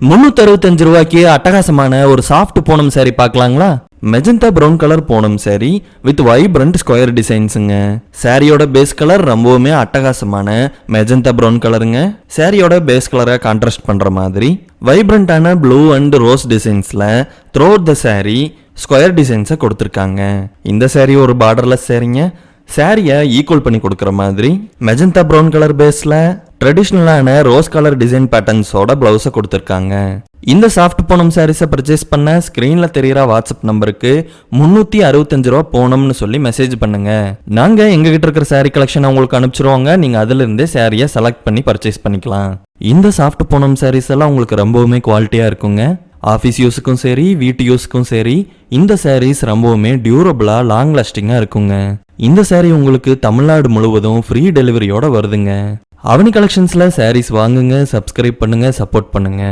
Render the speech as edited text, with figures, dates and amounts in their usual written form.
365 ரூபாய்க்கு அட்டகாசமான ஒரு சாஃப்ட் பூனம் saree பார்க்கலாங்களா? Magenta brown colour Poonam saree with vibrant square டிசைன்ஸுங்க. சாரியோட பேஸ் கலர் ரொம்பவுமே அட்டகாசமான மெஜந்தா ப்ரௌன் கலருங்க. சாரியோட பேஸ் கலரை கான்ட்ராஸ்ட் பண்ற மாதிரி வைப்ரண்டான ப்ளூ அண்ட் ரோஸ் டிசைன்ஸ்ல throughout the saree square டிசைன்ஸை கொடுத்துருக்காங்க. இந்த saree ஒரு பார்டர்லெஸ் சாரீங்க. சாரியை ஈக்குவல் பண்ணி கொடுக்குற மாதிரி மெஜந்தா ப்ரௌன் கலர் பேஸ்ல ட்ரெடிஷ்னலான ரோஸ் கலர் டிசைன் பேட்டர்ன்ஸோட பிளவுஸை கொடுத்துருக்காங்க. இந்த சாஃப்ட் பூனம் சாரீஸை பர்ச்சேஸ் பண்ண ஸ்க்ரீன்ல தெரியுற வாட்ஸ்அப் நம்பருக்கு 365 ரூபா போனோம்னு சொல்லி மெசேஜ் பண்ணுங்க. நாங்க எங்ககிட்ட இருக்கிற சாரீ கலெக்ஷன் உங்களுக்கு அனுப்பிச்சிருவாங்க. நீங்க அதுல இருந்தே சாரியை செலக்ட் பண்ணி பர்ச்சேஸ் பண்ணிக்கலாம். இந்த சாஃப்ட் பூனம் சாரீஸ் எல்லாம் உங்களுக்கு ரொம்பவுமே குவாலிட்டியா இருக்குங்க. ஆஃபீஸ் யூஸுக்கும் சரி வீட்டு யூஸுக்கும் சரி இந்த சாரீஸ் ரொம்பவுமே டியூரபிளா லாங் லாஸ்டிங்கா இருக்குங்க. இந்த சாரீ உங்களுக்கு தமிழ்நாடு முழுவதும் ஃப்ரீ டெலிவரியோட வருதுங்க. அவனி கலெக்ஷன்ஸ்ல சாரீஸ் வாங்குங்க, சப்ஸ்கிரைப் பண்ணுங்க, சப்போர்ட் பண்ணுங்க.